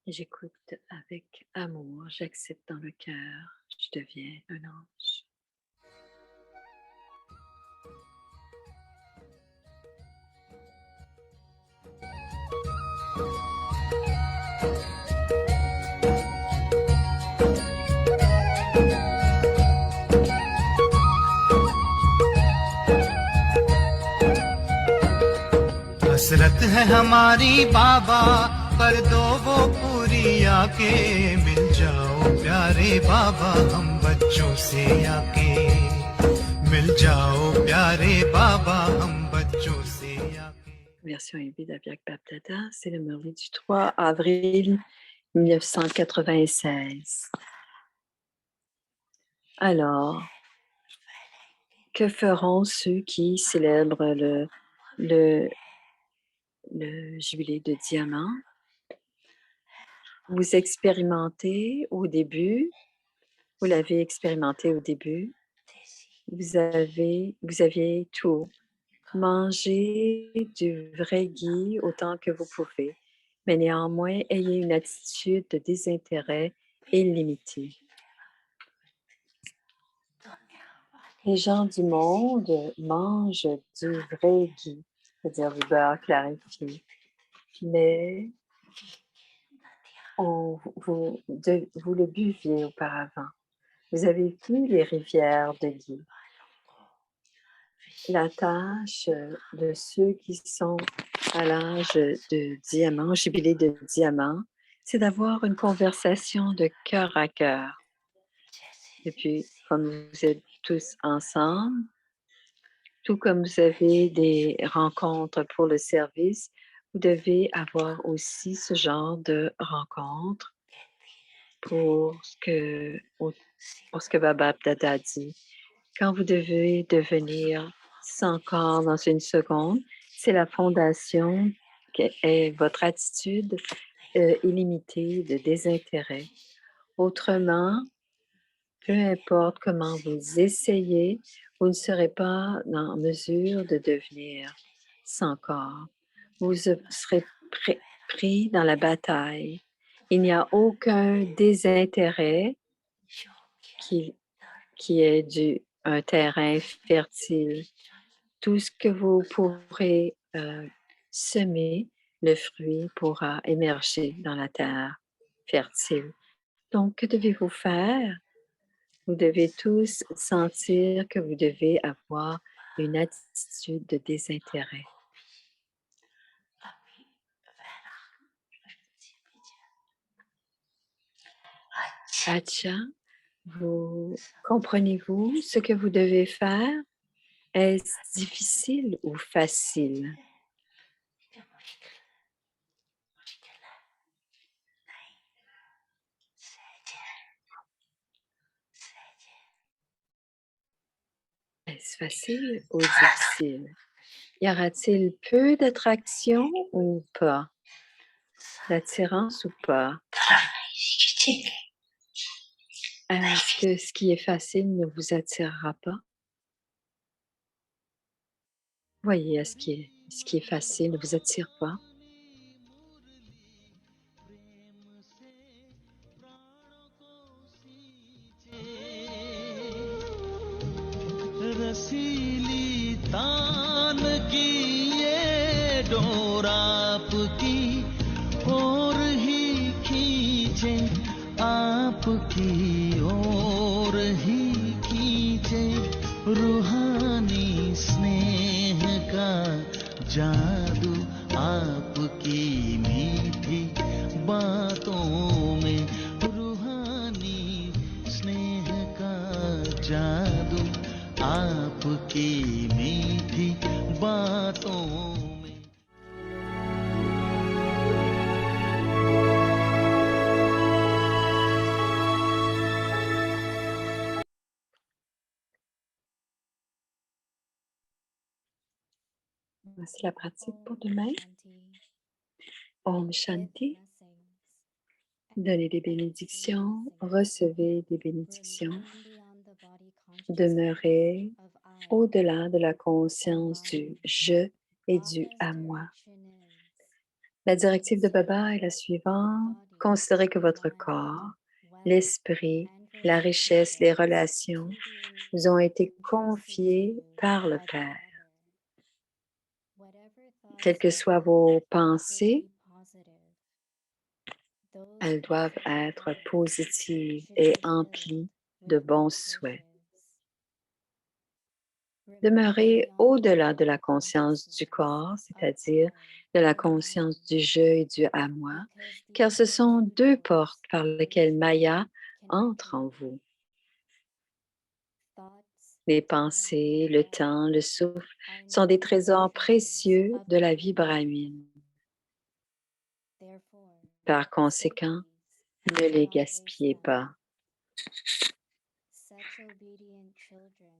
J'écoute avec amour, j'accepte dans le cœur, je deviens un ange. हसरत है हमारी बाबा कर दो वो पूरी आके मिल जाओ प्यारे बाबा हम बच्चों से आके मिल जाओ प्यारे बाबा हम बच्चों से आके। Version Ebi d'Aviak Baptata, c'est le merlu du 3 avril 1996. Alors, que feront ceux qui célèbrent le, le jubilé de diamant? Vous expérimentez au début, vous l'avez expérimenté au début, vous aviez tout. Mangez du vrai ghee autant que vous pouvez, mais néanmoins, ayez une attitude de désintérêt illimitée. Les gens du monde mangent du vrai ghee, c'est-à-dire du beurre clarifié, mais vous le buviez auparavant. Vous avez vu les rivières de ghee. La tâche de ceux qui sont à l'âge de diamant, jubilé de diamant, c'est d'avoir une conversation de cœur à cœur. Et puis, comme vous êtes tous ensemble, tout comme vous avez des rencontres pour le service, vous devez avoir aussi ce genre de rencontres pour ce que Baba Dada dit. Quand vous devez devenir sans corps dans une seconde, c'est la fondation qui est votre attitude illimitée de désintérêt. Autrement, peu importe comment vous essayez, vous ne serez pas en mesure de devenir sans corps. Vous serez pris dans la bataille. Il n'y a aucun désintérêt qui est un terrain fertile. Tout ce que vous pourrez semer, le fruit pourra émerger dans la terre fertile. Donc, que devez-vous faire? Vous devez tous sentir que vous devez avoir une attitude de désintérêt. Acha, vous comprenez-vous ce que vous devez faire? Est-ce difficile ou facile? Est-ce facile ou difficile? Y aura-t-il peu d'attraction ou pas? D'attirance ou pas? Est-ce que ce qui est facile ne vous attirera pas? Voyez, ce qui est facile ne vous attire pas? रसीली तान की ये डोर आपकी और ही खींचे आपकी और ही खींचे रूहानी स्नेह का जादू आपकी मीठी बातों में रूहानी स्नेह का जादू आपकी मीठी बातों में। Voici la pratique pour demain. Om Shanti. Donnez des bénédictions, recevez des bénédictions. Demeurez au-delà de la conscience du je et du à moi. La directive de Baba est la suivante. Considérez que votre corps, l'esprit, la richesse, les relations vous ont été confiés par le Père. Quelles que soient vos pensées, elles doivent être positives et emplies de bons souhaits. Demeurez au-delà de la conscience du corps, c'est-à-dire de la conscience du je et du à moi, car ce sont deux portes par lesquelles Maya entre en vous. Les pensées, le temps, le souffle sont des trésors précieux de la vie brahmine. Par conséquent, ne les gaspillez pas.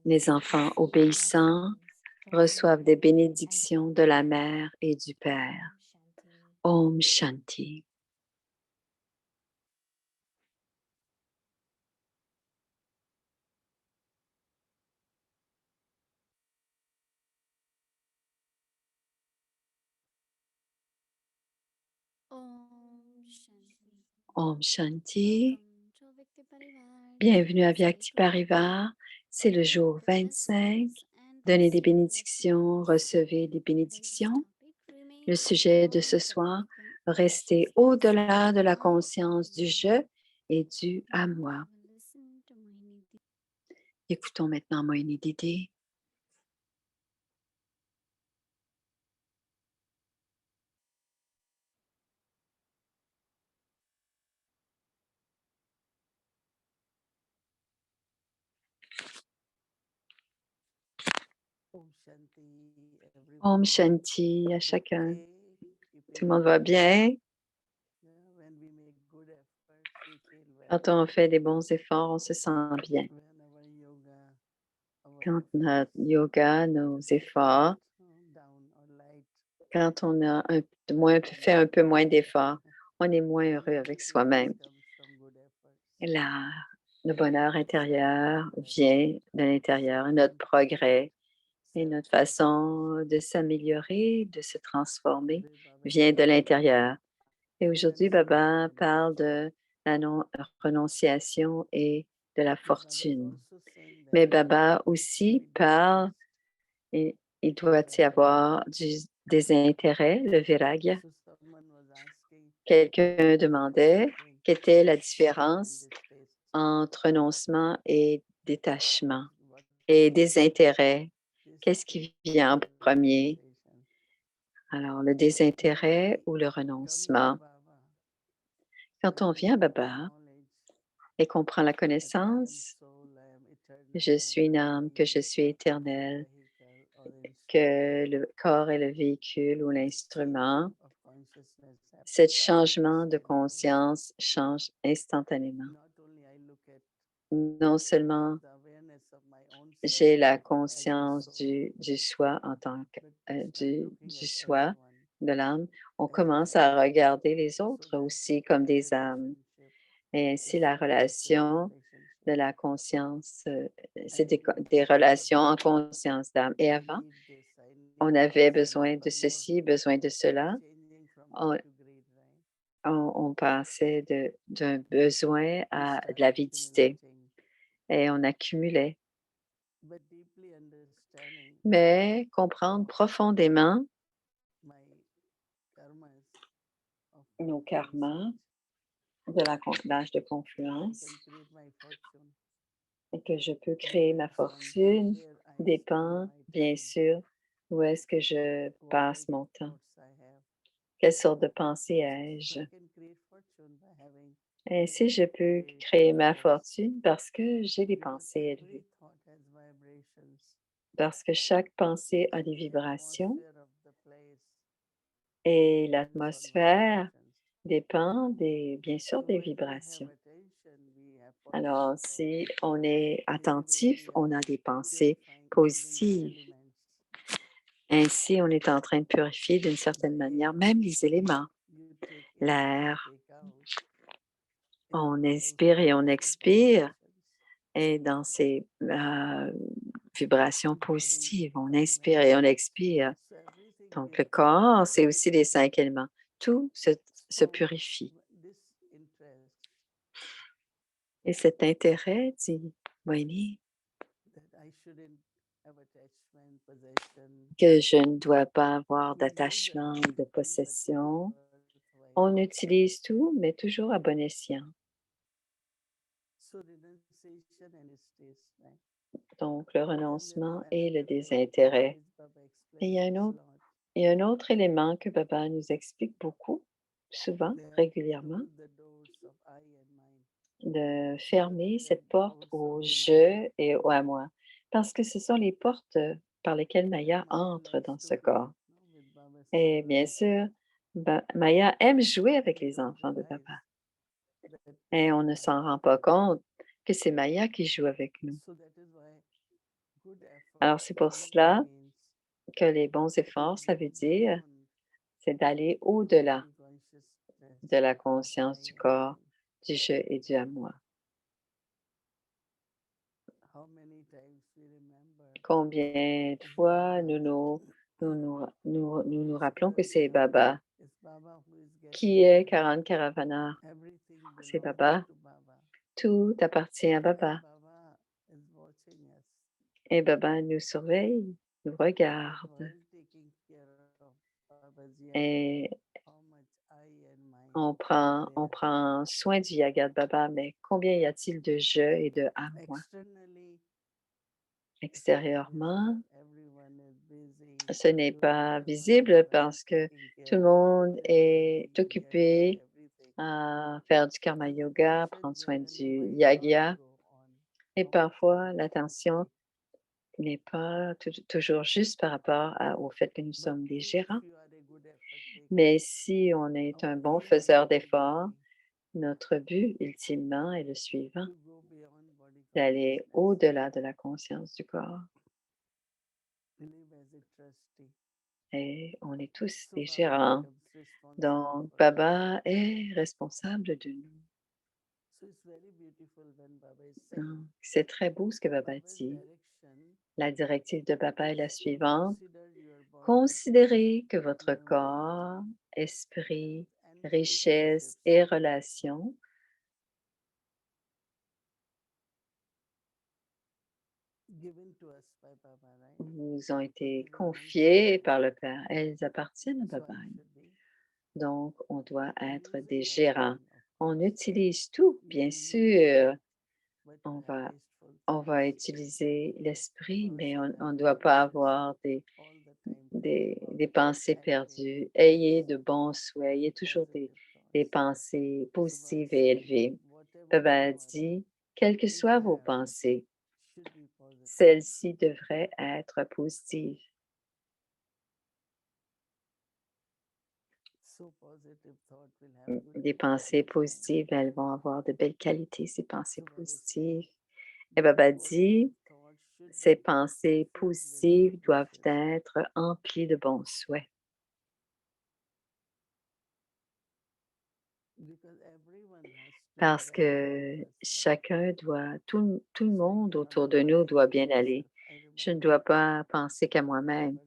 Les enfants obéissants reçoivent des bénédictions de la mère et du père. Om Shanti. Om Shanti. Bienvenue à Vyakti Parivar. C'est le jour 25. Donnez des bénédictions, recevez des bénédictions. Le sujet de ce soir, restez au-delà de la conscience du je et du à moi. Écoutons maintenant Moini Didi. Om Shanti à chacun. Tout le monde va bien? Quand on fait des bons efforts, on se sent bien. Quand notre yoga, nos efforts, quand on a fait un peu moins d'efforts, on est moins heureux avec soi-même. Le bonheur intérieur vient de l'intérieur, notre progrès et notre façon de s'améliorer, de se transformer vient de l'intérieur. Et aujourd'hui, Baba parle de la renonciation et de la fortune. Mais Baba aussi parle, et il doit y avoir des intérêts, le viragya. Quelqu'un demandait quelle était la différence entre renoncement et détachement et désintérêt. Qu'est-ce qui vient en premier? Alors, le désintérêt ou le renoncement? Quand on vient à Baba et qu'on prend la connaissance, je suis une âme, que je suis éternelle, que le corps est le véhicule ou l'instrument, ce changement de conscience change instantanément. Non seulement j'ai la conscience du soi en tant que du soi, de l'âme, on commence à regarder les autres aussi comme des âmes. Et ainsi, la relation de la conscience, c'est des relations en conscience d'âme. Et avant, on avait besoin de ceci, besoin de cela. On passait d'un besoin à de l'avidité et on accumulait. Mais comprendre profondément nos karmas de l'âge de confluence et que je peux créer ma fortune dépend, bien sûr, où est-ce que je passe mon temps. Quelle sorte de pensée ai-je? Ainsi, je peux créer ma fortune parce que j'ai des pensées élevées. Parce que chaque pensée a des vibrations et l'atmosphère dépend bien sûr des vibrations. Alors, si on est attentif, on a des pensées positives. Ainsi, on est en train de purifier d'une certaine manière même les éléments, l'air. On inspire et on expire et dans ces vibrations positives, on inspire et on expire. Donc, le corps, c'est aussi les 5 éléments. Tout se purifie. Et cet intérêt, dit Winnie, que je ne dois pas avoir d'attachement ou de possession. On utilise tout, mais toujours à bon escient. Donc, le renoncement et le désintérêt. Et il y a un autre élément que Baba nous explique beaucoup, souvent, régulièrement, de fermer cette porte au je et au à moi. Parce que ce sont les portes par lesquelles Maya entre dans ce corps. Et bien sûr, Maya aime jouer avec les enfants de Baba. Et on ne s'en rend pas compte que c'est Maya qui joue avec nous. Alors, c'est pour cela que les bons efforts, ça veut dire, c'est d'aller au-delà de la conscience du corps, du je et du à moi. Combien de fois nous rappelons que c'est Baba qui est Karan Karavana. C'est Baba. Tout appartient à Baba. Et Baba nous surveille, nous regarde. Et on prend soin du Yaga de Baba, mais combien y a-t-il de je et de à moi? Extérieurement, ce n'est pas visible parce que tout le monde est occupé à faire du karma yoga, prendre soin du yagya. Et parfois, l'attention n'est pas toujours juste par rapport au fait que nous sommes des gérants. Mais si on est un bon faiseur d'efforts, notre but ultimement est le suivant, d'aller au-delà de la conscience du corps. Et on est tous des gérants. Donc, Baba est responsable de nous. C'est très beau ce que Baba dit. La directive de Baba est la suivante. Considérez que votre corps, esprit, richesse et relations vous ont été confiées par le Père. Elles appartiennent à Baba. Donc, on doit être des gérants. On utilise tout, bien sûr. On va utiliser l'esprit, mais on ne doit pas avoir des pensées perdues. Ayez de bons souhaits. Ayez toujours des pensées positives et élevées. Baba dit, quelles que soient vos pensées, celles-ci devraient être positives. Des pensées positives, elles vont avoir de belles qualités, ces pensées positives. Et Baba dit, ces pensées positives doivent être emplies de bons souhaits. Parce que chacun doit, tout le monde autour de nous doit bien aller. Je ne dois pas penser qu'à moi-même.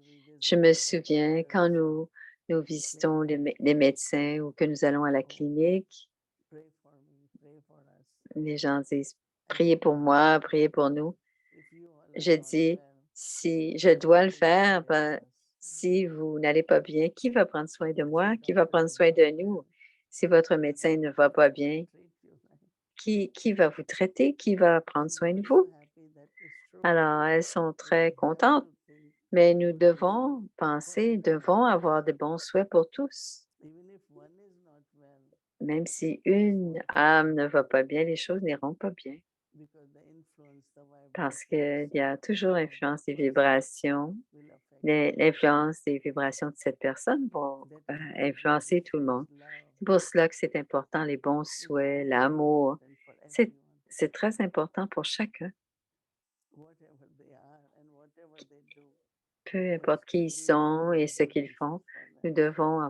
Je me souviens quand nous visitons les médecins ou que nous allons à la clinique, les gens disent, priez pour moi, priez pour nous. Je dis, si je dois le faire, si vous n'allez pas bien, qui va prendre soin de moi? Qui va prendre soin de nous? Si votre médecin ne va pas bien, qui va vous traiter? Qui va prendre soin de vous? Alors, elles sont très contentes, mais nous devons penser, devons avoir de bons souhaits pour tous. Même si une âme ne va pas bien, les choses n'iront pas bien. Parce qu'il y a toujours l'influence des vibrations. L'influence des vibrations de cette personne vont influencer tout le monde. C'est pour cela que c'est important, les bons souhaits, l'amour. C'est très important pour chacun. Peu importe qui ils sont et ce qu'ils font, nous devons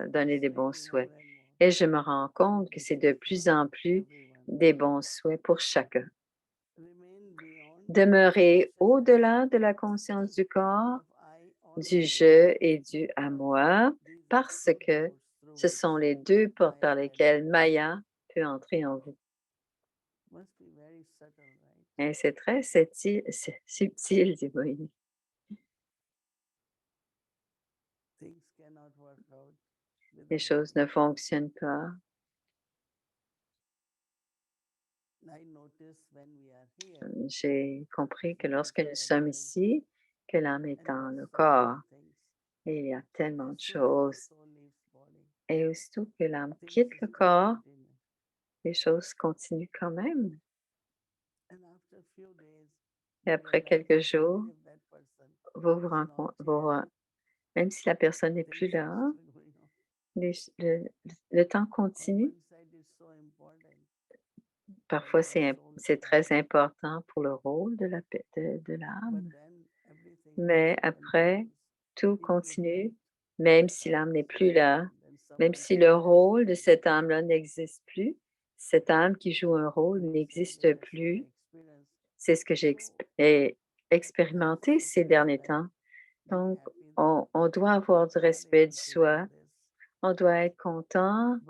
donner des bons souhaits. Et je me rends compte que c'est de plus en plus des bons souhaits pour chacun. Demeurer au-delà de la conscience du corps, du je et du à moi, parce que ce sont les deux portes par lesquelles Maya peut entrer en vous. Et c'est très subtil, dit Moïse. Les choses ne fonctionnent pas. J'ai compris que lorsque nous sommes ici, que l'âme est dans le corps. Et il y a tellement de choses. Et aussitôt que l'âme quitte le corps, les choses continuent quand même. Et après quelques jours, même si la personne n'est plus là, le temps continue. Parfois, c'est très important pour le rôle de l'âme. Mais après, tout continue, même si l'âme n'est plus là, même si le rôle de cette âme-là n'existe plus, cette âme qui joue un rôle n'existe plus. C'est ce que j'ai expérimenté ces derniers temps. Donc, on doit avoir du respect de soi. On doit être contente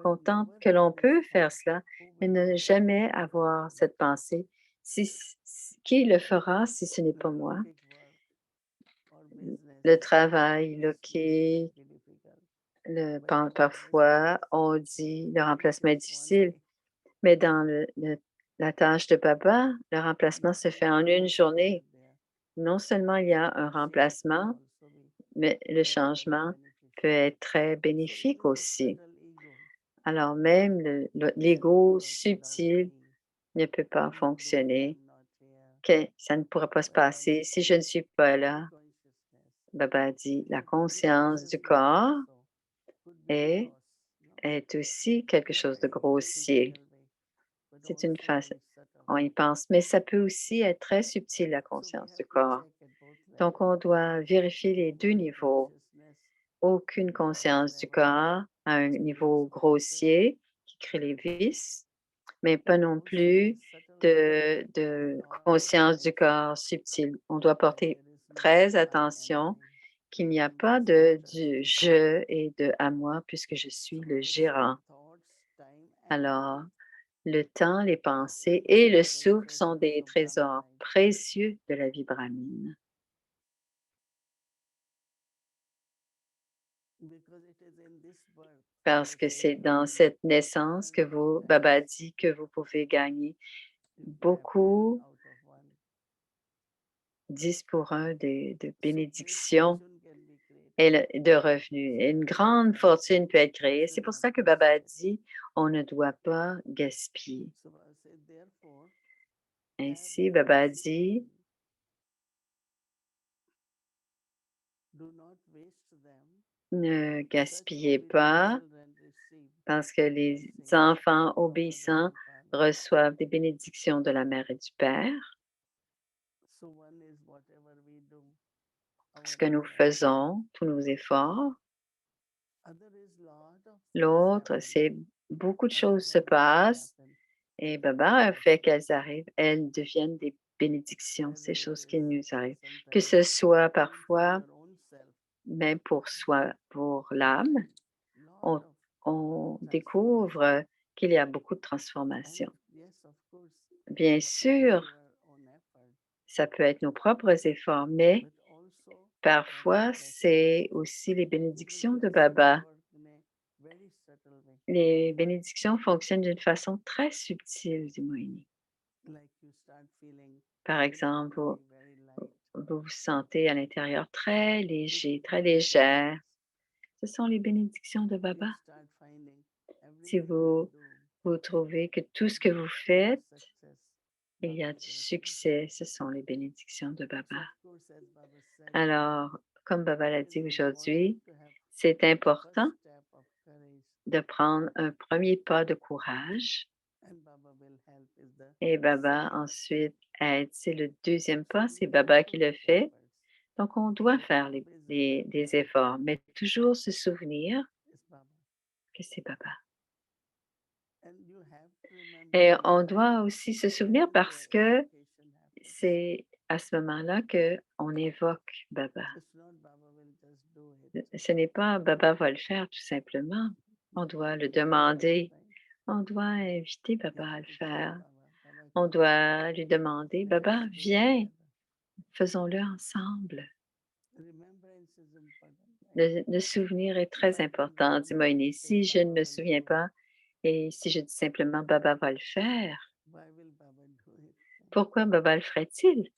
que l'on peut faire cela, mais ne jamais avoir cette pensée. Qui le fera si ce n'est pas moi? Le travail, parfois, on dit le remplacement est difficile, mais dans la tâche de Baba, le remplacement se fait en une journée. Non seulement il y a un remplacement, mais le changement peut être très bénéfique aussi. Alors même l'ego subtil ne peut pas fonctionner, que ça ne pourra pas se passer si je ne suis pas là. Baba dit la conscience du corps est aussi quelque chose de grossier. C'est une phase, on y pense, mais ça peut aussi être très subtil, la conscience du corps. Donc, on doit vérifier les deux niveaux. Aucune conscience du corps à un niveau grossier qui crée les vices, mais pas non plus de conscience du corps subtil. On doit porter très attention qu'il n'y a pas du je et de à moi puisque je suis le gérant. Alors, le temps, les pensées et le souffle sont des trésors précieux de la vie brahmine. Parce que c'est dans cette naissance que Baba dit que vous pouvez gagner beaucoup, 10 pour 1 de bénédictions et de revenus. Et une grande fortune peut être créée. C'est pour ça que Baba dit, on ne doit pas gaspiller. Ainsi, Baba dit, ne gaspillez pas parce que les enfants obéissants reçoivent des bénédictions de la mère et du père. Ce que nous faisons, tous nos efforts. L'autre, c'est beaucoup de choses se passent et Baba a fait qu'elles arrivent, elles deviennent des bénédictions, ces choses qui nous arrivent. Que ce soit parfois, même pour soi, pour l'âme, on découvre qu'il y a beaucoup de transformations. Bien sûr, ça peut être nos propres efforts, mais parfois, c'est aussi les bénédictions de Baba. Les bénédictions fonctionnent d'une façon très subtile, dit Moïni. Par exemple, vous vous sentez à l'intérieur très léger, très légère. Ce sont les bénédictions de Baba. Si vous trouvez que tout ce que vous faites, il y a du succès, ce sont les bénédictions de Baba. Alors, comme Baba l'a dit aujourd'hui, c'est important de prendre un premier pas de courage et Baba ensuite aide. C'est le deuxième pas, c'est Baba qui le fait. Donc, on doit faire des efforts, mais toujours se souvenir que c'est Baba. Et on doit aussi se souvenir parce que c'est à ce moment-là qu'on évoque Baba. Ce n'est pas Baba va le faire tout simplement. On doit le demander. On doit inviter Baba à le faire. On doit lui demander, Baba, viens, faisons-le ensemble. Le souvenir est très important, dit Moïse. Si je ne me souviens pas et si je dis simplement Baba va le faire, pourquoi Baba le ferait-il?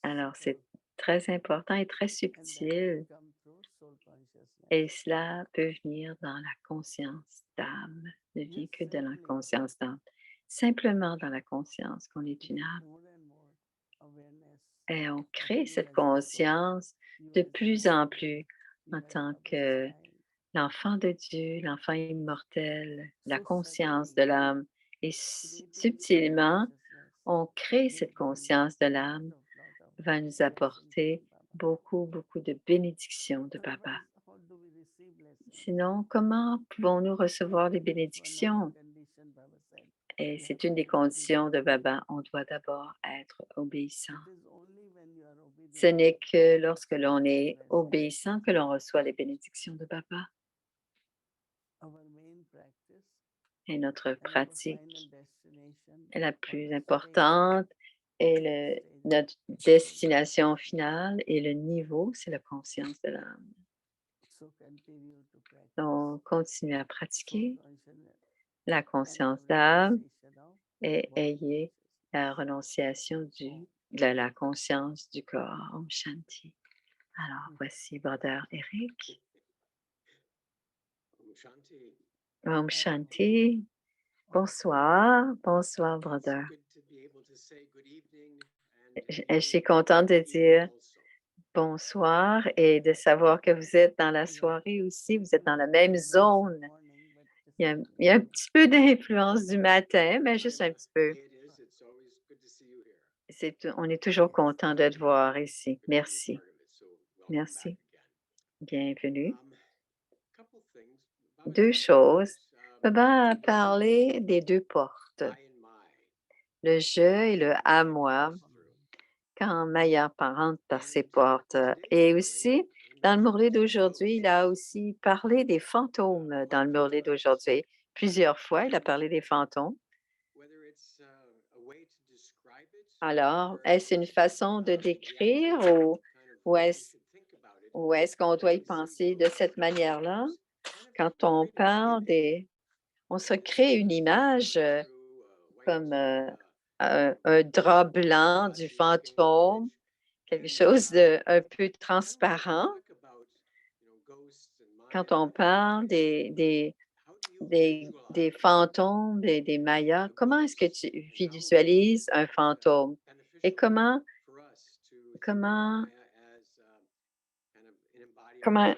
Alors, c'est très important et très subtil et cela peut venir dans la conscience d'âme, ne vient que de la conscience d'âme. Simplement dans la conscience qu'on est une âme. Et on crée cette conscience de plus en plus en tant que l'enfant de Dieu, l'enfant immortel, la conscience de l'âme. Et subtilement, on crée cette conscience de l'âme, va nous apporter beaucoup, beaucoup de bénédictions de Papa. Sinon, comment pouvons-nous recevoir les bénédictions? Et c'est une des conditions de Baba. On doit d'abord être obéissant. Ce n'est que lorsque l'on est obéissant que l'on reçoit les bénédictions de Baba. Et notre pratique est la plus importante et notre destination finale et le niveau, c'est la conscience de l'âme. Donc, continuez à pratiquer la conscience d'âme et ayez la renonciation de la conscience du corps. Om Shanti. Alors, voici Brother Eric. Om Shanti. Bonsoir. Bonsoir, Brother. Je suis contente de dire bonsoir et de savoir que vous êtes dans la soirée aussi. Vous êtes dans la même zone. Il y a un petit peu d'influence du matin, mais juste un petit peu. On est toujours content de te voir ici. Merci. Merci. Bienvenue. Deux choses. Baba a parlé des deux portes, le je et le à moi, quand Maya rentre par ces portes. Et aussi, dans le Murli d'aujourd'hui, il a aussi parlé des fantômes dans le Murli d'aujourd'hui. Plusieurs fois, il a parlé des fantômes. Alors, est-ce une façon de décrire ou est-ce qu'on doit y penser de cette manière-là? Quand on parle on se crée une image comme un drap blanc du fantôme, quelque chose de un peu transparent. Quand on parle des fantômes, des mayas, comment est-ce que tu visualises un fantôme? Et comment, comment, comment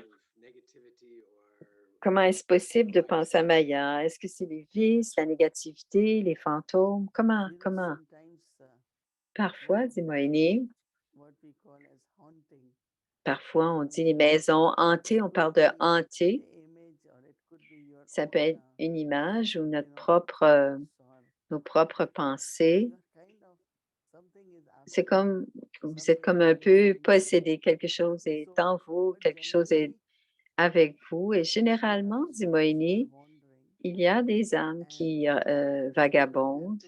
est-ce possible de penser à Maya? Est-ce que c'est les vices, la négativité, les fantômes? Comment? Parfois, dit Moïni, parfois on dit les maisons hantées, on parle de hanté. Ça peut être une image ou nos propres pensées. C'est comme, vous êtes comme un peu possédé, quelque chose est en vous, quelque chose est avec vous. Et généralement, dit Moïni, il y a des âmes qui vagabondent,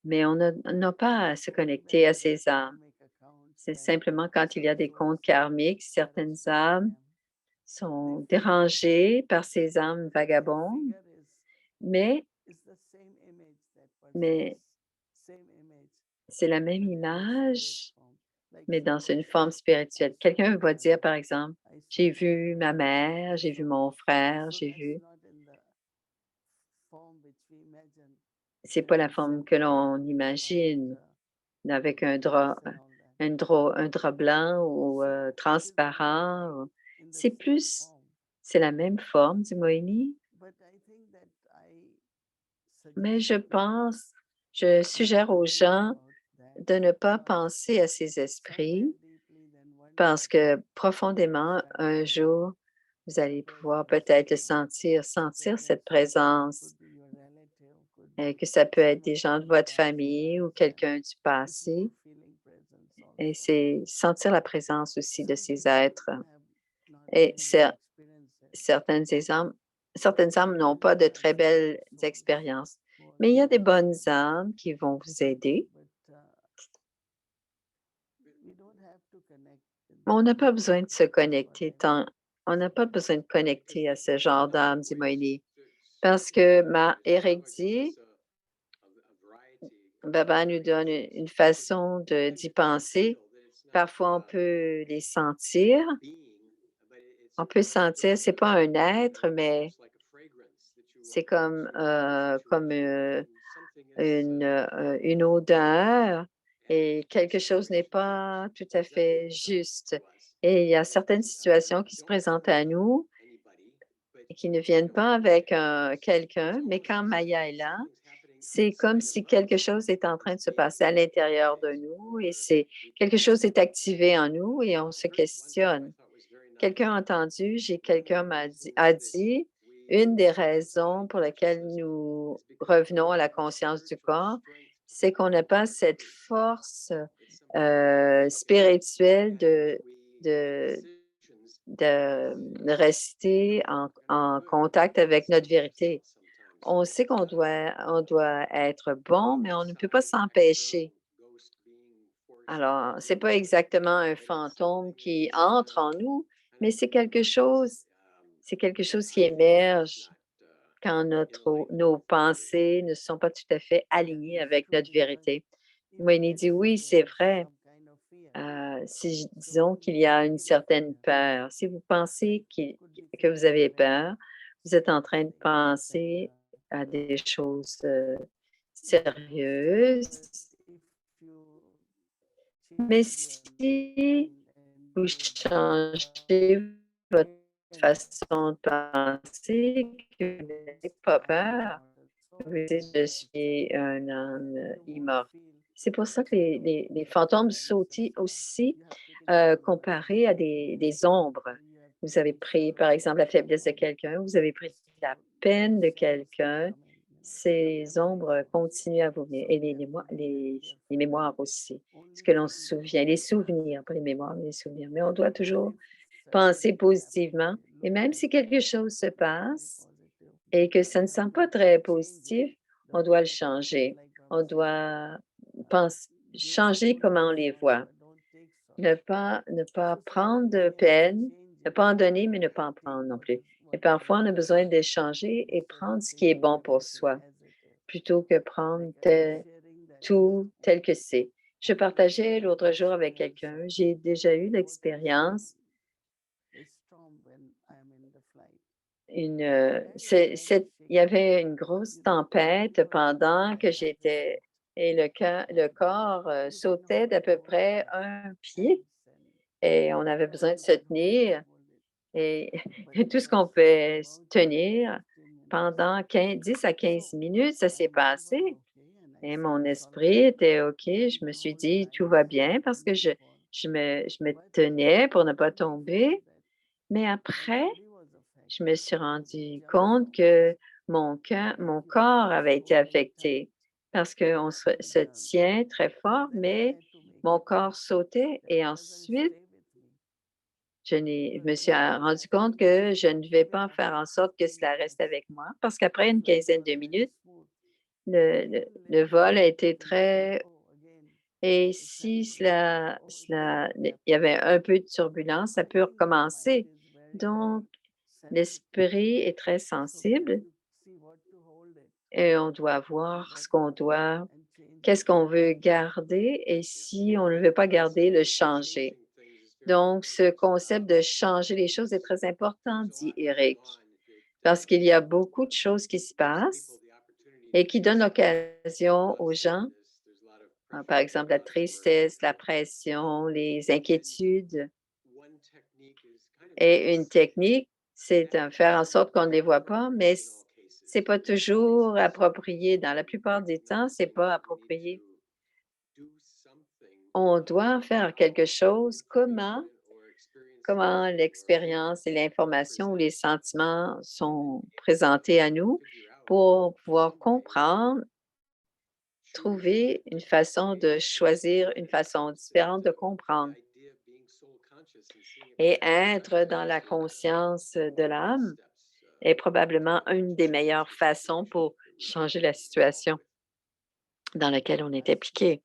mais on n'a pas à se connecter à ces âmes. C'est simplement quand il y a des comptes karmiques, certaines âmes sont dérangées par ces âmes vagabondes, mais c'est la même image, mais dans une forme spirituelle. Quelqu'un va dire, par exemple, j'ai vu ma mère, j'ai vu mon frère, j'ai vu. C'est pas la forme que l'on imagine avec un drap blanc ou transparent. C'est la même forme, dit Moïni, mais je suggère aux gens de ne pas penser à ces esprits parce que profondément, un jour, vous allez pouvoir peut-être le sentir cette présence, que ça peut être des gens de votre famille ou quelqu'un du passé. Et c'est sentir la présence aussi de ces êtres. Et certaines âmes n'ont pas de très belles expériences, mais il y a des bonnes âmes qui vont vous aider. On n'a pas besoin de se connecter tant on n'a pas besoin de connecter à ce genre d'âme, dit Moïni, parce que Eric dit, Baba nous donne une façon d'y penser. Parfois, on peut les sentir. On peut sentir, c'est pas un être, mais c'est comme une odeur et quelque chose n'est pas tout à fait juste. Et il y a certaines situations qui se présentent à nous et qui ne viennent pas avec quelqu'un, mais quand Maya est là, c'est comme si quelque chose est en train de se passer à l'intérieur de nous et c'est quelque chose est activé en nous et on se questionne. Quelqu'un a entendu, a dit, une des raisons pour lesquelles nous revenons à la conscience du corps, c'est qu'on n'a pas cette force spirituelle de, de rester en contact avec notre vérité. On sait on doit être bon, mais on ne peut pas s'empêcher. Alors, c'est pas exactement un fantôme qui entre en nous, mais c'est quelque chose qui émerge quand nos pensées ne sont pas tout à fait alignées avec notre vérité. Winnie dit oui, c'est vrai. Si disons qu'il y a une certaine peur, si vous pensez que vous avez peur, vous êtes en train de penser à des choses sérieuses. Mais si vous changez votre façon de penser, que vous n'avez pas peur, vous dites: «Je suis un âme immortelle». C'est pour ça que les fantômes sont aussi, comparés à des ombres. Vous avez pris, par exemple, la faiblesse de quelqu'un, vous avez pris la peine de quelqu'un, ces ombres continuent à vous venir et les mémoires aussi, ce que l'on se souvient, les souvenirs, pas les mémoires, mais les souvenirs. Mais on doit toujours penser positivement et même si quelque chose se passe et que ça ne sent pas très positif, on doit le changer. On doit changer comment on les voit. Ne pas prendre de peine, ne pas en donner, mais ne pas en prendre non plus. Et parfois, on a besoin d'échanger et prendre ce qui est bon pour soi, plutôt que prendre tout tel que c'est. Je partageais l'autre jour avec quelqu'un, j'ai déjà eu l'expérience il y avait une grosse tempête pendant que j'étais et le corps, sautait d'à peu près un pied et on avait besoin de se tenir et et tout ce qu'on pouvait se tenir pendant 10 à 15 minutes, ça s'est passé et mon esprit était OK. Je me suis dit: «Tout va bien» parce que je me tenais pour ne pas tomber, mais après je me suis rendu compte que mon corps avait été affecté parce qu'on se tient très fort, mais mon corps sautait et ensuite, je me suis rendu compte que je ne vais pas faire en sorte que cela reste avec moi parce qu'après une quinzaine de minutes, le vol a été très et si il y avait un peu de turbulence, ça peut recommencer. Donc, l'esprit est très sensible et on doit voir qu'est-ce qu'on veut garder et si on ne veut pas garder, le changer. Donc, ce concept de changer les choses est très important, dit Eric, parce qu'il y a beaucoup de choses qui se passent et qui donnent l'occasion aux gens, par exemple la tristesse, la pression, les inquiétudes. Et une technique, c'est de faire en sorte qu'on ne les voit pas, mais c'est pas toujours approprié. Dans la plupart des temps, c'est pas approprié. On doit faire quelque chose. Comment l'expérience et l'information ou les sentiments sont présentés à nous pour pouvoir comprendre, trouver une façon de choisir une façon différente de comprendre. Et être dans la conscience de l'âme est probablement une des meilleures façons pour changer la situation dans laquelle on est impliqué.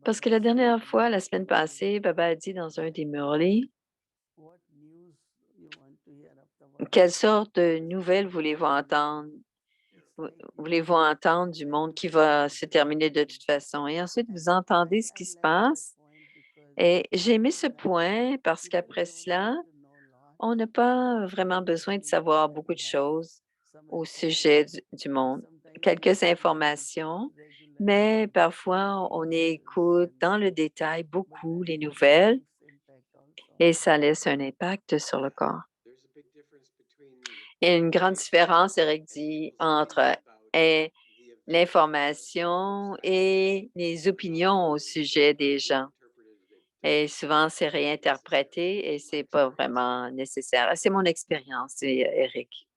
Parce que la dernière fois, la semaine passée, Baba a dit dans un des Murli, quelle sorte de nouvelles voulez-vous entendre? Voulez-vous entendre du monde qui va se terminer de toute façon? Et ensuite, vous entendez ce qui se passe. Et j'ai aimé ce point parce qu'après cela, on n'a pas vraiment besoin de savoir beaucoup de choses au sujet du monde. Quelques informations, mais parfois on écoute dans le détail beaucoup les nouvelles et ça laisse un impact sur le corps. Il y a une grande différence, Eric dit, entre l'information et les opinions au sujet des gens. Et souvent, c'est réinterprété et c'est pas vraiment nécessaire. C'est mon expérience, Eric.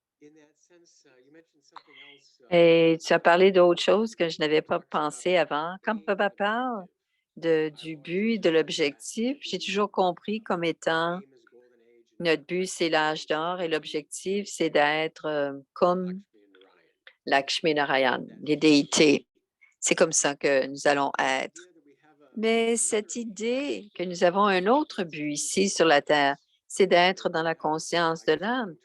Et tu as parlé d'autre chose que je n'avais pas pensé avant. Quand papa parle du but, de l'objectif, j'ai toujours compris comme étant notre but, c'est l'âge d'or et l'objectif, c'est d'être comme Lakshmi Narayan, les déités. C'est comme ça que nous allons être. Mais cette idée que nous avons un autre but ici sur la Terre, c'est d'être dans la conscience de l'âme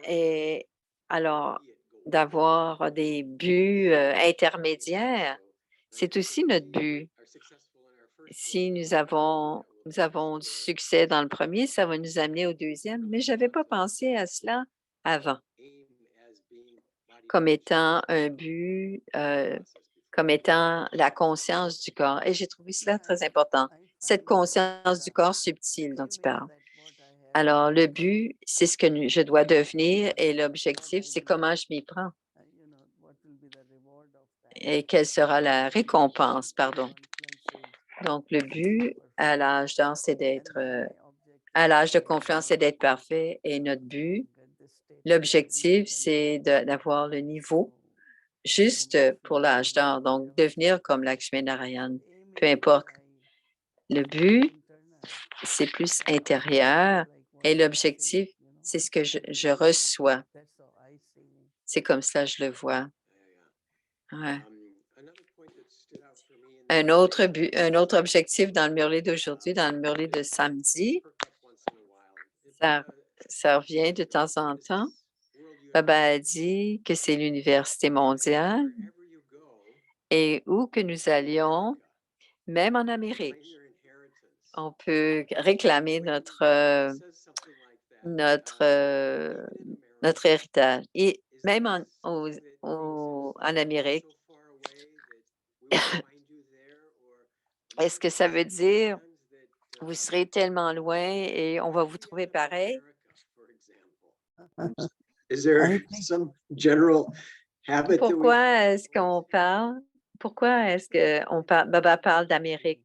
et alors d'avoir des buts intermédiaires. C'est aussi notre but. Si nous avons du succès dans le premier, ça va nous amener au deuxième, mais je n'avais pas pensé à cela avant, comme étant un but, comme étant la conscience du corps. Et j'ai trouvé cela très important, cette conscience du corps subtile dont tu parles. Alors, le but, c'est ce que je dois devenir et l'objectif, c'est comment je m'y prends et quelle sera la récompense, pardon. Donc, le but à l'âge d'or, c'est d'être, à l'âge de confiance, c'est d'être parfait et notre but, l'objectif, c'est d'avoir le niveau juste pour l'âge d'or, donc devenir comme Lakshmi Narayan, peu importe. Le but, c'est plus intérieur et l'objectif, c'est ce que je reçois. C'est comme ça que je le vois. Ouais. Un autre but, un autre objectif dans le Murli d'aujourd'hui, dans le Murli de samedi, ça, ça revient de temps en temps. Baba a dit que c'est l'université mondiale et où que nous allions, même en Amérique, on peut réclamer notre héritage. Et même en Amérique, est-ce que ça veut dire vous serez tellement loin et on va vous trouver pareil? Is there I think some general habit that we Pourquoi est-ce qu'on parle? Pourquoi est-ce qu'on parle, Baba parle d'Amérique?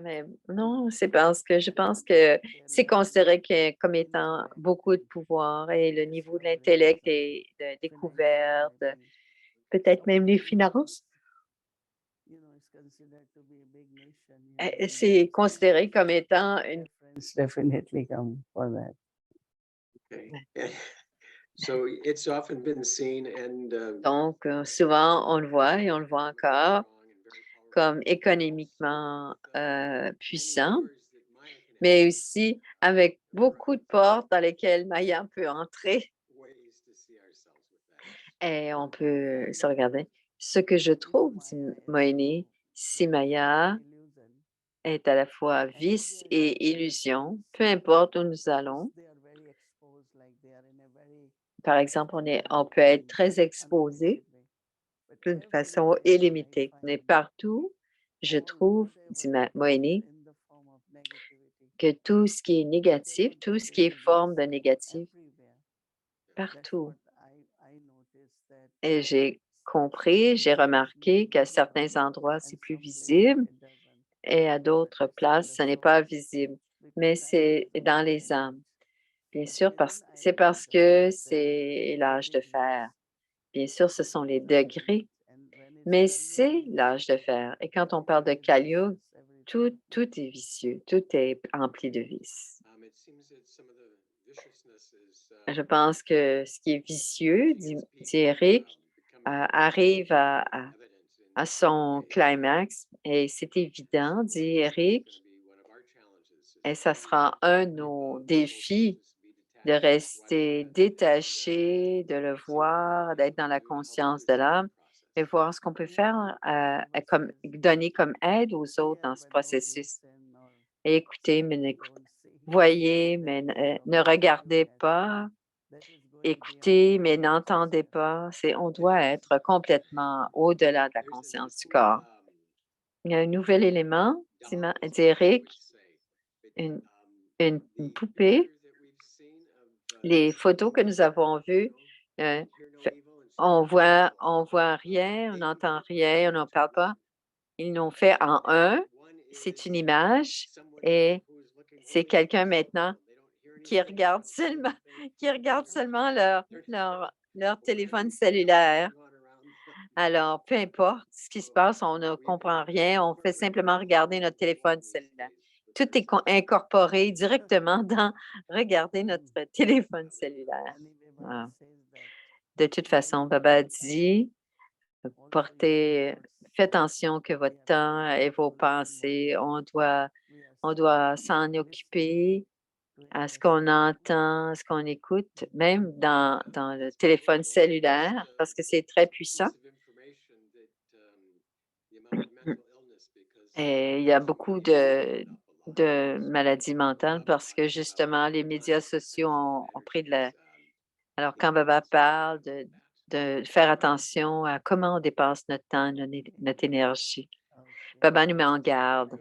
Mais non, c'est parce que je pense que c'est considéré comme étant beaucoup de pouvoir et le niveau de l'intellect et de découverte, peut-être même les finances, c'est considéré comme étant une... it's definitely come for that. okay. So it's often been seen and Donc, souvent, on le voit et on le voit encore comme économiquement puissant, mais aussi avec beaucoup de portes dans lesquelles Maya peut entrer et on peut se regarder. Ce que je trouve, dit Moïni, si Maya est à la fois vice et illusion, peu importe où nous allons. Par exemple, on peut être très exposé d'une façon illimitée. Mais partout, je trouve, dit Moïni, que tout ce qui est négatif, tout ce qui est forme de négatif, partout. Et j'ai compris, j'ai remarqué qu'à certains endroits, c'est plus visible et à d'autres places, ce n'est pas visible, mais c'est dans les âmes. Bien sûr, c'est parce que c'est l'âge de fer. Bien sûr, ce sont les degrés, mais c'est l'âge de fer. Et quand on parle de Kali Yuga, Tout est vicieux, tout est empli de vices. It seems that some of the viciousness is Je pense que ce qui est vicieux, dit Eric, arrive à son climax et c'est évident, dit Eric, et ça sera un de nos défis de rester détaché, de le voir, d'être dans la conscience de l'âme et voir ce qu'on peut faire, comme donner comme aide aux autres dans ce processus. Et écoutez, mais voyez, mais ne regardez pas, écoutez, mais n'entendez pas. On doit être complètement au-delà de la conscience du corps. Il y a un nouvel élément, dit Eric, une poupée. Les photos que nous avons vues, on voit rien, on n'entend rien, on n'en parle pas. Ils l'ont fait en un. C'est une image et c'est quelqu'un maintenant qui regarde seulement leur téléphone cellulaire. Alors, peu importe ce qui se passe, on ne comprend rien, on fait simplement regarder notre téléphone cellulaire. Tout est incorporé directement dans regarder notre téléphone cellulaire. Wow. De toute façon, Baba dit, faites attention que votre temps et vos pensées, on doit s'en occuper à ce qu'on entend, à ce qu'on écoute, même dans le téléphone cellulaire, parce que c'est très puissant. Et il y a beaucoup de maladies mentales parce que justement, les médias sociaux ont pris de la... Alors, quand Baba parle de faire attention à comment on dépasse notre temps, notre énergie, Baba nous met en garde.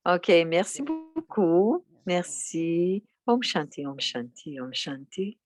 OK, merci beaucoup. Merci. Om Shanti, Om Shanti, Om Shanti.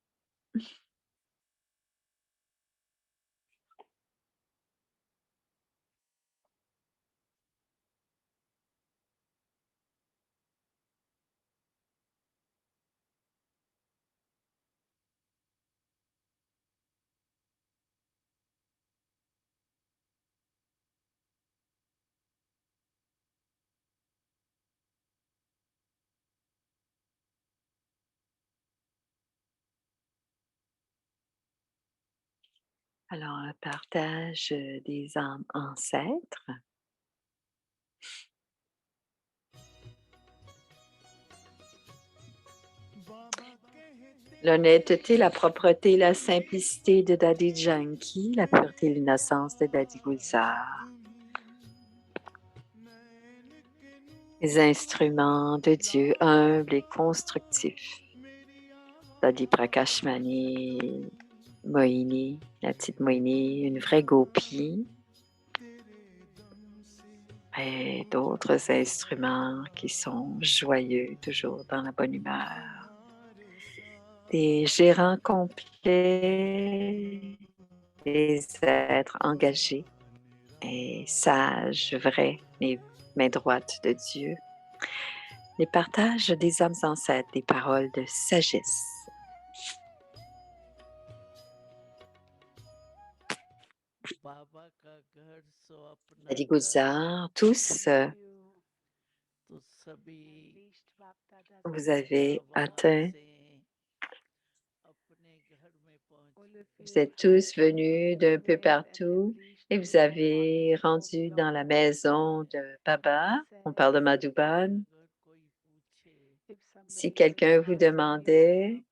Alors, un partage des âmes ancêtres. L'honnêteté, la propreté, la simplicité de Daddy Janki, la pureté et l'innocence de Daddy Gulzar. Les instruments de Dieu humbles et constructifs. Daddy Prakashmani, Mohini, la petite Mohini, une vraie gopi. Et d'autres instruments qui sont joyeux, toujours dans la bonne humeur. Des gérants complets, des êtres engagés et sages, vrais, les mains droites de Dieu. Les partages des âmes ancêtres, des paroles de sagesse. Daddy Gulzar, tous, vous avez atteint. Vous êtes tous venus d'un peu partout et vous avez rendu dans la maison de Baba. On parle de Madhuban. Si quelqu'un vous demandait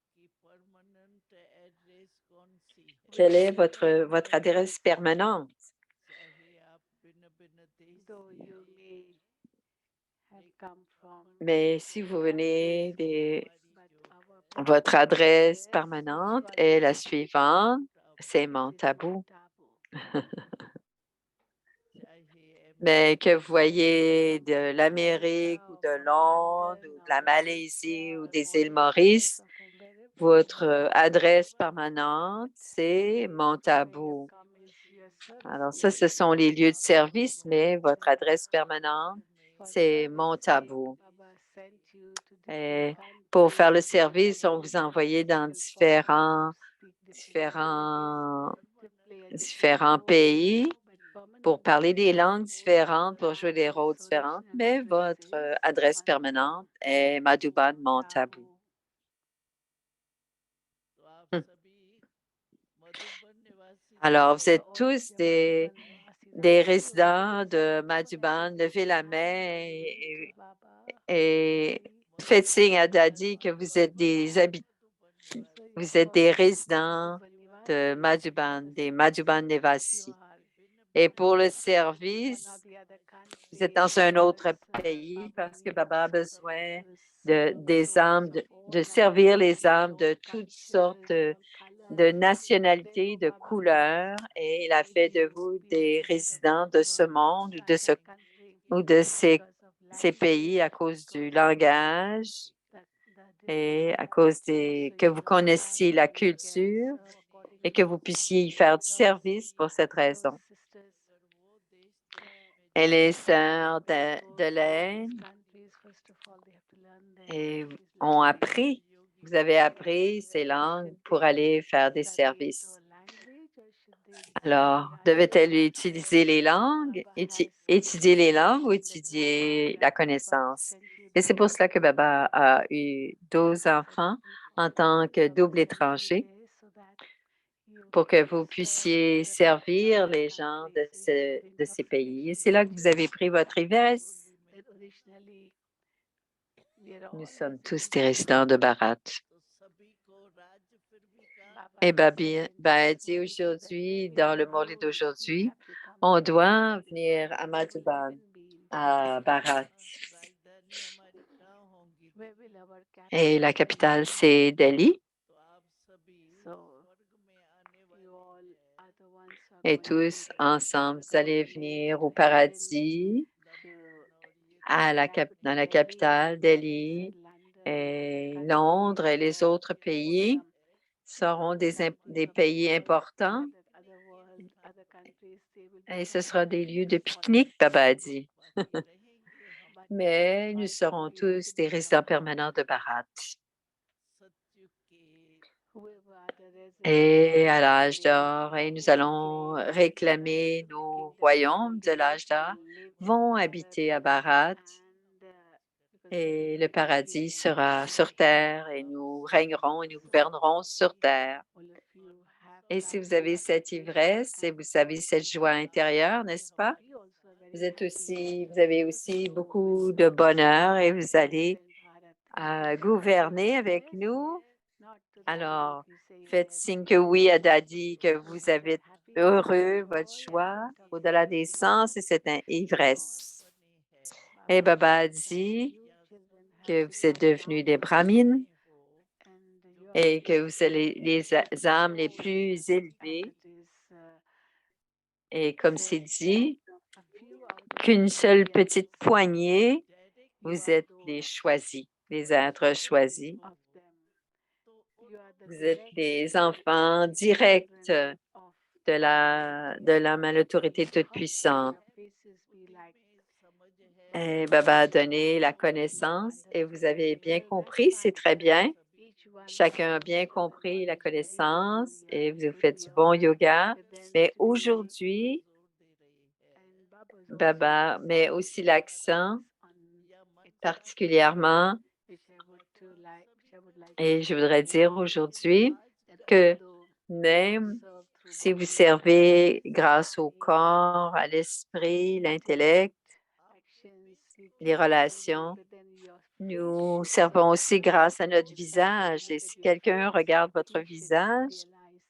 quelle est votre adresse permanente, mais si vous venez votre adresse permanente est la suivante, c'est Mount Abu. Mais que vous voyez de l'Amérique ou de Londres ou de la Malaisie ou des îles Maurice, votre adresse permanente, c'est Mount Abu. Alors ça, ce sont les lieux de service, mais votre adresse permanente, c'est Mount Abu. Et pour faire le service, on vous envoyait dans différents pays. pour parler des langues différentes, pour jouer des rôles différents, mais votre adresse permanente est Madhuban, Mount Abu. Alors, vous êtes tous des résidents de Madhuban. Levez la main et faites signe à Dadi que vous êtes des résidents de Madhuban, des Madhuban Nivasi. Et pour le service, vous êtes dans un autre pays parce que Baba a besoin des âmes, de servir les âmes de toutes sortes de nationalités, de couleurs, et il a fait de vous des résidents de ce monde ou de ces pays à cause du langage et à cause que vous connaissiez la culture et que vous puissiez y faire du service pour cette raison. Et les sœurs de l'Inde ont appris, vous avez appris ces langues pour aller faire des services. Alors, devait-elle utiliser les langues, étudier les langues ou étudier la connaissance? Et c'est pour cela que Baba a eu 12 enfants en tant que double étranger pour que vous puissiez servir les gens de ces pays. Et c'est là que vous avez pris votre ivresse. Nous sommes tous des résidents de Bharat. Et Baba dit aujourd'hui, dans le Morley d'aujourd'hui, on doit venir à Madhuban, à Bharat. Et la capitale, c'est Delhi. Et tous ensemble, vous allez venir au paradis, dans la capitale, Delhi, et Londres et les autres pays seront des pays importants. Et ce sera des lieux de pique-nique, Baba a dit. Mais nous serons tous des résidents permanents de Bharat. Et à l'âge d'or, et nous allons réclamer nos royaumes de l'âge d'or, vont habiter à Bharat et le paradis sera sur terre et nous régnerons et nous gouvernerons sur terre. Et si vous avez cette ivresse et vous avez cette joie intérieure, n'est-ce pas? Vous avez aussi beaucoup de bonheur et vous allez gouverner avec nous. Alors, faites signe que oui à Dadi, que vous êtes heureux, votre choix au-delà des sens et cette ivresse. Et Baba dit que vous êtes devenus des brahmines et que vous êtes les âmes les plus élevées. Et comme c'est dit, qu'une seule petite poignée, vous êtes les choisis, les êtres choisis. Vous êtes les enfants directs de l'âme à l'autorité toute-puissante. Et Baba a donné la connaissance et vous avez bien compris, c'est très bien. Chacun a bien compris la connaissance et vous faites du bon yoga. Mais aujourd'hui, Baba met aussi l'accent particulièrement, et je voudrais dire aujourd'hui que même si vous servez grâce au corps, à l'esprit, l'intellect, les relations, nous servons aussi grâce à notre visage. Et si quelqu'un regarde votre visage,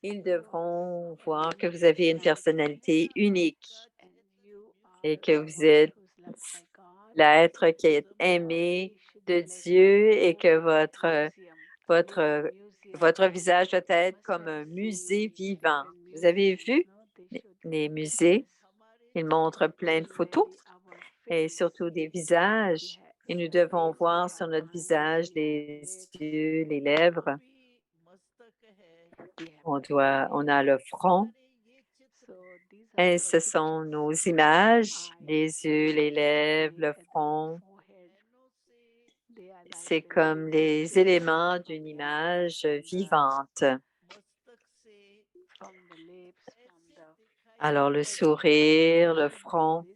ils devront voir que vous avez une personnalité unique et que vous êtes l'être qui est aimé de Dieu et que votre visage doit être comme un musée vivant. Vous avez vu les musées? Ils montrent plein de photos et surtout des visages. Et nous devons voir sur notre visage les yeux, les lèvres. On a le front. Et ce sont nos images, les yeux, les lèvres, le front. C'est comme les éléments d'une image vivante. Alors, le sourire, le front,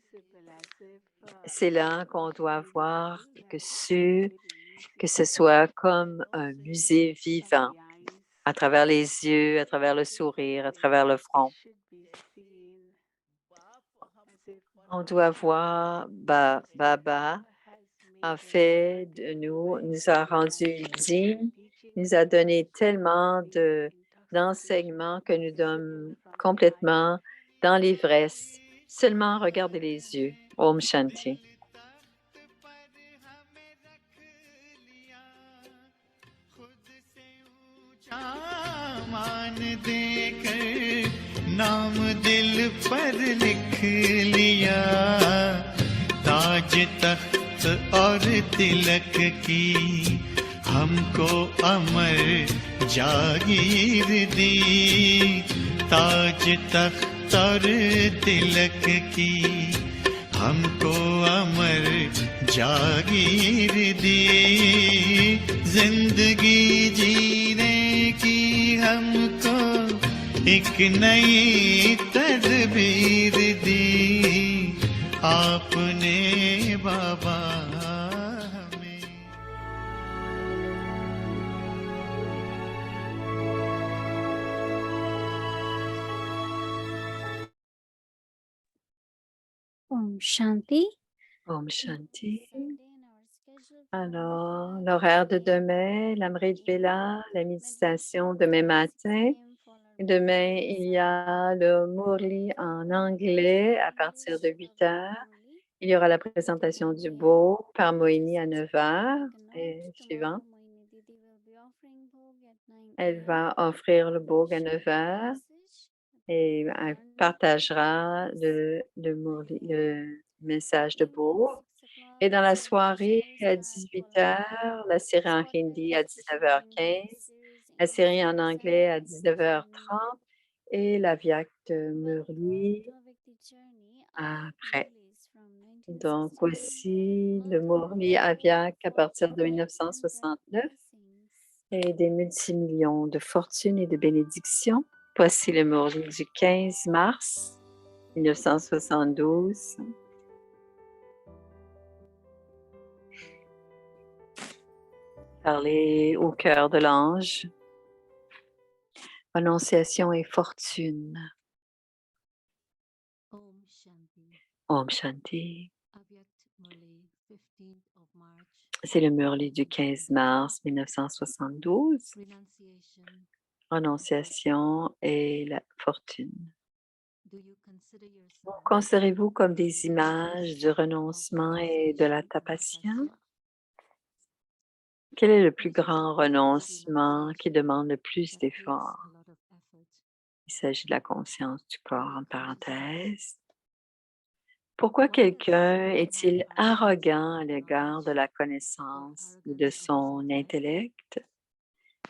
c'est là qu'on doit voir que ce soit comme un musée vivant à travers les yeux, à travers le sourire, à travers le front. On doit voir Baba a fait de nous a rendus dignes, nous a donné tellement d'enseignements que nous sommes complètement dans l'ivresse. Seulement regarder les yeux. Om Shanti. मान देकर नाम दिल पर लिख लिया ताज तख्त और तिलक की हमको अमर जागीर दी ताज तख्त और तिलक की हमको अमर जागीर दी जिंदगी जीने की हमको एक नई तदबीर दी आपने बाबा हमें Om Shanti. Om Shanti. Alors, l'horaire de demain, l'Amrit Vela, la méditation demain matin. Demain, il y a le Murli en anglais à partir de 8 heures. Il y aura la présentation du beau par Moini à 9 heures et suivant. Elle va offrir le Bhog à 9 heures et elle partagera le message de Bhog. Et dans la soirée, à 18 heures, la série en hindi à 19h15, la série en anglais à 19h30 et la Vyak de Murli après. Donc aussi le Murli Avyak à partir de 1969 et des multimillions de fortune et de bénédictions. Voici le Murli du 15 mars 1972. Parler au cœur de l'ange. Annonciation et fortune. Om Shanti. C'est le Murli du 15 mars 1972. Annonciation et la fortune. Considérez-vous comme des images du renoncement et de la tapasya? Quel est le plus grand renoncement qui demande le plus d'efforts? Il s'agit de la conscience du corps en parenthèse. Pourquoi quelqu'un est-il arrogant à l'égard de la connaissance ou de son intellect?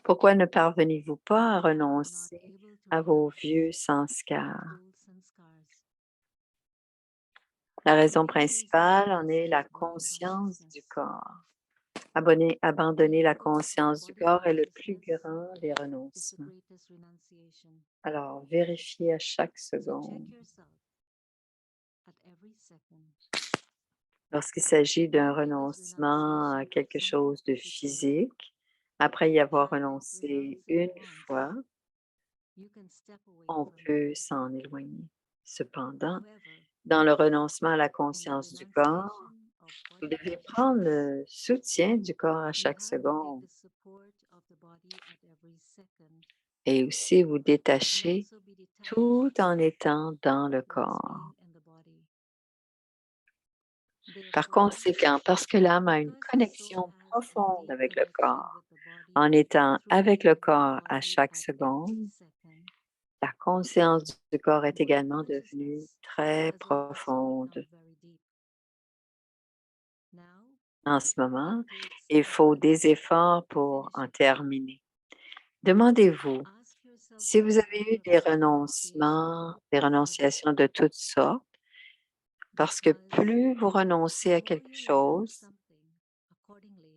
Pourquoi ne parvenez-vous pas à renoncer à vos vieux sanskars? La raison principale en est la conscience du corps. Abandonner la conscience du corps est le plus grand des renoncements. Alors, vérifiez à chaque seconde. Lorsqu'il s'agit d'un renoncement à quelque chose de physique, après y avoir renoncé une fois, on peut s'en éloigner. Cependant, dans le renoncement à la conscience du corps, vous devez prendre le soutien du corps à chaque seconde et aussi vous détacher tout en étant dans le corps. Par conséquent, parce que l'âme a une connexion profonde avec le corps, en étant avec le corps à chaque seconde, la conscience du corps est également devenue très profonde. En ce moment, il faut des efforts pour en terminer. Demandez-vous, si vous avez eu des renoncements, des renonciations de toutes sortes, parce que plus vous renoncez à quelque chose,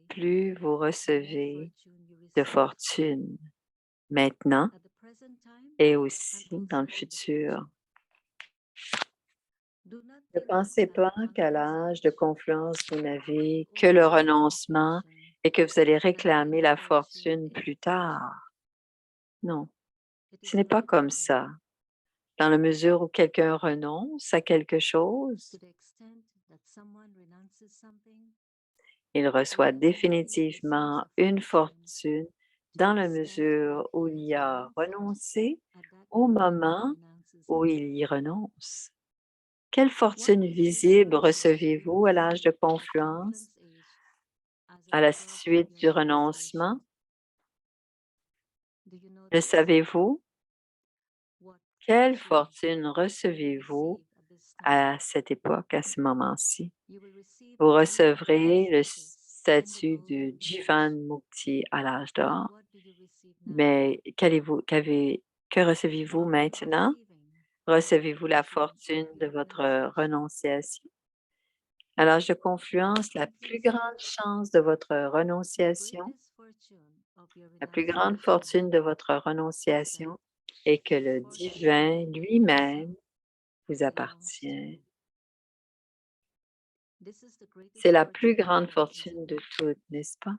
plus vous recevez de fortune maintenant et aussi dans le futur. Ne pensez pas qu'à l'âge de confluence, vous n'avez que le renoncement et que vous allez réclamer la fortune plus tard. Non, ce n'est pas comme ça. Dans la mesure où quelqu'un renonce à quelque chose, il reçoit définitivement une fortune dans la mesure où il y a renoncé au moment où il y renonce. Quelle fortune visible recevez-vous à l'âge de confluence, à la suite du renoncement? Le savez-vous? Quelle fortune recevez-vous à cette époque, à ce moment-ci? Vous recevrez le statut de Jivan Mukti à l'âge d'or, mais que recevez-vous maintenant? Recevez-vous la fortune de votre renonciation? À l'âge de confluence, la plus grande chance de votre renonciation, la plus grande fortune de votre renonciation est que le divin lui-même vous appartient. C'est la plus grande fortune de toutes, n'est-ce pas?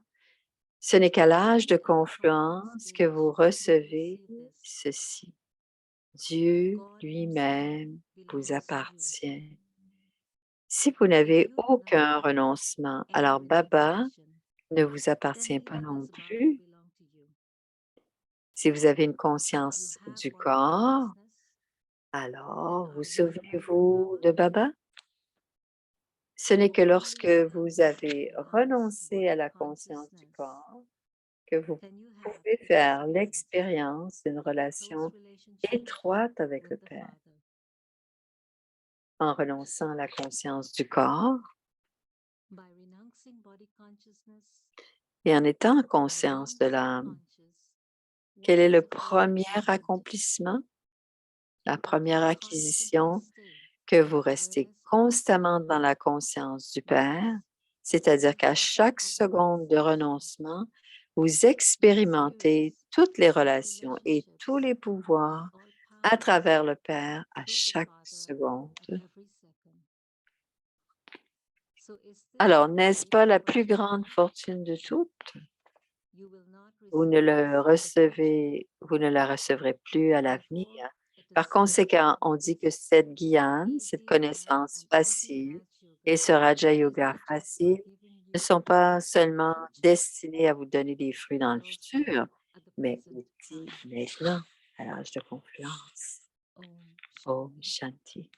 Ce n'est qu'à l'âge de confluence que vous recevez ceci. Dieu lui-même vous appartient. Si vous n'avez aucun renoncement, alors Baba ne vous appartient pas non plus. Si vous avez une conscience du corps, alors vous souvenez-vous de Baba? Ce n'est que lorsque vous avez renoncé à la conscience du corps que vous pouvez faire l'expérience d'une relation étroite avec le Père. En renonçant à la conscience du corps et en étant en conscience de l'âme, quel est le premier accomplissement, la première acquisition? Que vous restez constamment dans la conscience du Père, c'est-à-dire qu'à chaque seconde de renoncement, vous expérimentez toutes les relations et tous les pouvoirs à travers le Père à chaque seconde. Alors, n'est-ce pas la plus grande fortune de toutes? Vous ne la recevrez plus à l'avenir. Par conséquent, on dit que cette gyan, cette connaissance facile et ce Raja Yoga facile ne sont pas seulement destinés à vous donner des fruits dans le futur, mais aussi maintenant, à l'âge de confluence. Om Shanti.